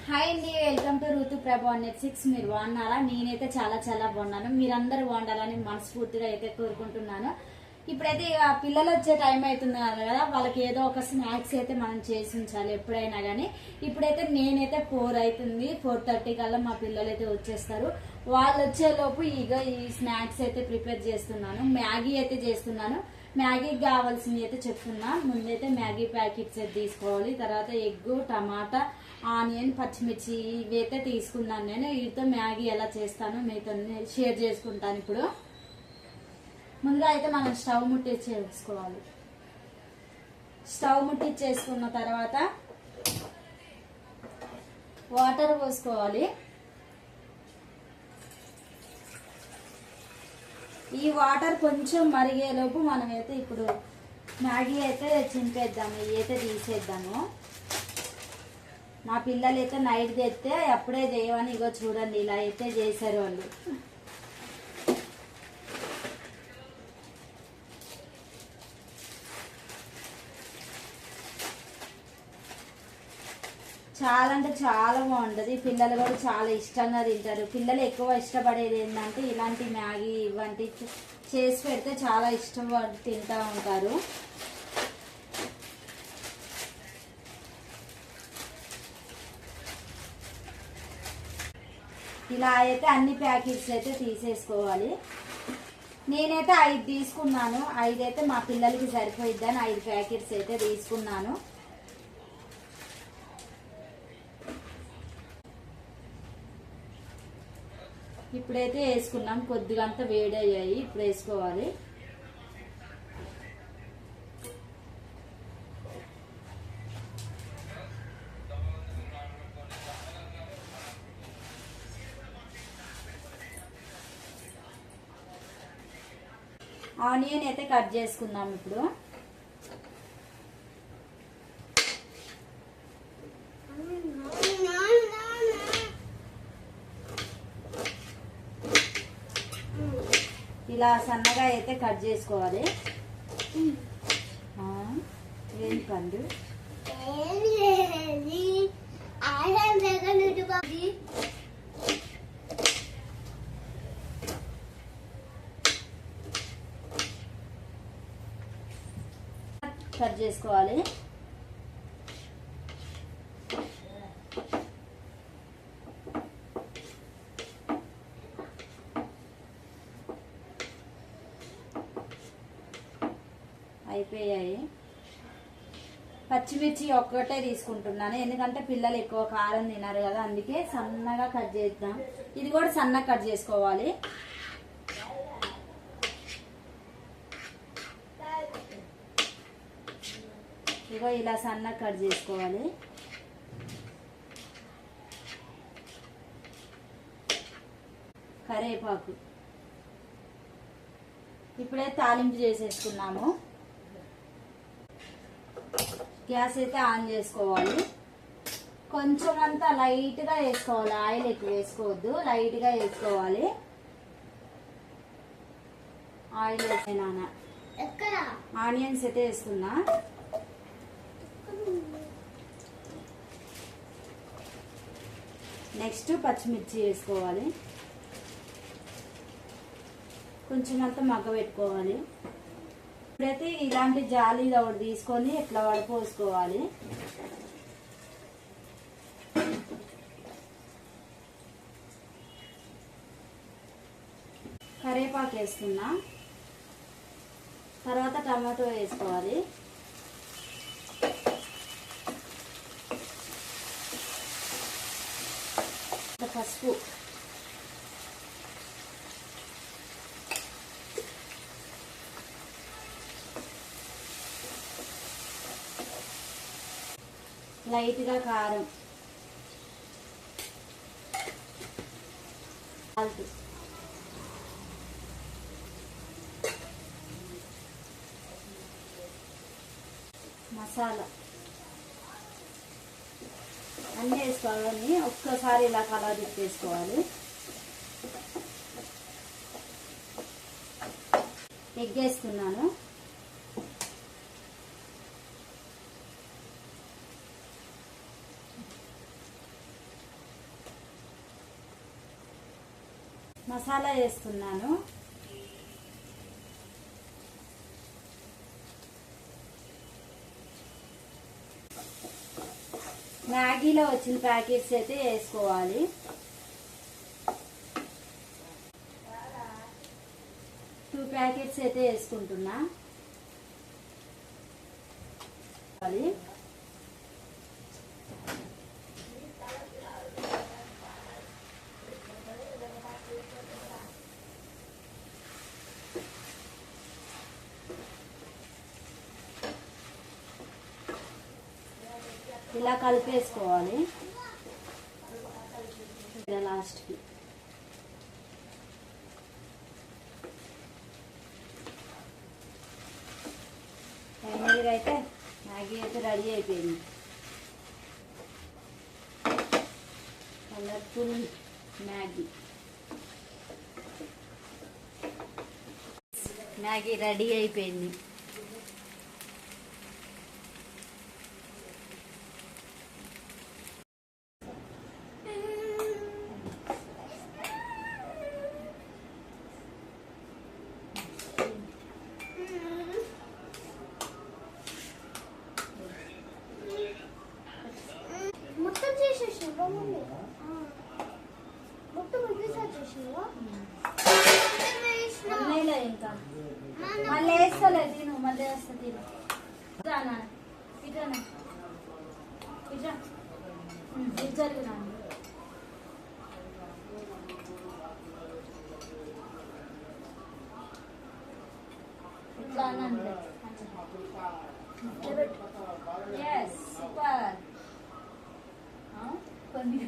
Hi అండి, welcome to ఋతు ప్రభా నెట్6. మీరు బాగున్నారా? నేనైతే చాలా చాలా బాగున్నాను. మీరందరూ బాగుండాలని మనస్ఫూర్తిగా అయితే కోరుకుంటున్నాను. ఇప్పుడైతే ఇక పిల్లలు వచ్చే టైం అవుతుంది కదా, వాళ్ళకి ఏదో ఒక స్నాక్స్ అయితే మనం చేసి ఉంచాలి ఎప్పుడైనా కానీ. ఇప్పుడైతే నేనైతే 4 అవుతుంది, 4:30 కల్లా మా పిల్లలు అయితే వచ్చేస్తారు. వాళ్ళు వచ్చేలోపు ఇక ఈ స్నాక్స్ అయితే ప్రిపేర్ చేస్తున్నాను. మ్యాగీ అయితే చేస్తున్నాను. మ్యాగీకి కావాల్సింది అయితే చెప్తున్నా. ముందైతే మ్యాగీ ప్యాకెట్స్ అయితే తీసుకోవాలి. తర్వాత ఎగ్, టమాటా, ఆనియన్, పచ్చిమిర్చి ఇవి అయితే తీసుకున్నాను. నేను వీటితో మ్యాగీ ఎలా చేస్తానో మీతో షేర్ చేసుకుంటాను. ఇప్పుడు ముందుగా అయితే మనం స్టవ్ ముట్టించేసుకోవాలి. స్టవ్ ముట్టించేసుకున్న తర్వాత వాటర్ పోసుకోవాలి. ఈ వాటర్ కొంచెం మరిగేలోపు మనమైతే ఇప్పుడు మ్యాగీ అయితే చింపేద్దాము, అయితే తీసేద్దాము. మా పిల్లలు అయితే నైట్ తెస్తే అప్పుడే చేయమని ఇగో చూడండి ఇలా అయితే చేశారు వాళ్ళు. చాలా అంటే చాలా బాగుంటుంది. పిల్లలు కూడా చాలా ఇష్టంగా తింటారు. పిల్లలు ఎక్కువ ఇష్టపడేది ఏంటంటే ఇలాంటి మ్యాగీ ఇవంటి చేసి పెడితే చాలా ఇష్టపడి తింటూ ఉంటారు. ఇలా అయితే అన్ని ప్యాకెట్స్ అయితే తీసేసుకోవాలి. నేనైతే 5 తీసుకున్నాను. 5 అయితే మా పిల్లలకి సరిపోయిద్దని 5 ప్యాకెట్స్ అయితే తీసుకున్నాను. ఇప్పుడైతే వేసుకున్నాం. కొద్దిగా అంతా వేడయ్యాయి. ఇప్పుడు వేసుకోవాలి. ఆనియన్ అయితే కట్ చేసుకుందాం. ఇప్పుడు ఇలా సన్నగా అయితే కట్ చేసుకోవాలి. ఏం పండు కట్ చేసుకోవాలి. అయిపోయాయి. పచ్చిమిర్చి ఒక్కటే తీసుకుంటున్నాను, ఎందుకంటే పిల్లలు ఎక్కువ కారం తినరు కదా, అందుకే సన్నగా కట్ చేద్దాం. ఇది కూడా సన్నగా కట్ చేసుకోవాలి. ఇగో ఇలా సన్నగా కట్ చేసుకోవాలి. కరివేపాకు ఇప్పుడే తాలింపు చేసేసుకున్నాము. గ్యాస్ అయితే ఆన్ చేసుకోవాలి. కొంచెం అంతా లైట్గా వేసుకోవాలి. ఆయిల్ ఎక్కువ వేసుకోవద్దు, లైట్గా వేసుకోవాలి. ఆయిల్ వేసినా ఆనియన్స్ అయితే వేసుకున్నా. నెక్స్ట్ పచ్చిమిర్చి వేసుకోవాలి. కొంచెం అంతా మగ్గ పెట్టుకోవాలి. ఇప్పుడైతే ఇలాంటి జాలి ఒకటి తీసుకొని ఇట్లా వడపోసుకోవాలి. కరివేపాకు వేస్తున్నా. తర్వాత టమాటో వేసుకోవాలి. పసుపు, లైట్గా కారం, సాల్ట్, మసాలా అన్నీ వేసుకోవాలని ఒక్కసారి ఇలా కలర్ తిప్పేసుకోవాలి. ఎగ్ వేస్తున్నాను. మసాలా వేస్తున్నాను. మ్యాగీలో వచ్చిన ప్యాకెట్స్ అయితే వేసుకోవాలి. 2 ప్యాకెట్స్ అయితే వేసుకుంటున్నా. ఇలా కలిపేసుకోవాలి లాస్ట్కి. ఫైనల్గా అయితే మ్యాగీ అయితే రెడీ అయిపోయింది. కలర్ఫుల్ మ్యాగీ రెడీ అయిపోయింది. ఇంకా మళ్ళీ వేస్తలే తిను, మళ్ళీ వేస్తా తిను. జరిగినా ఇట్లా అనండి. సూపర్. కొన్ని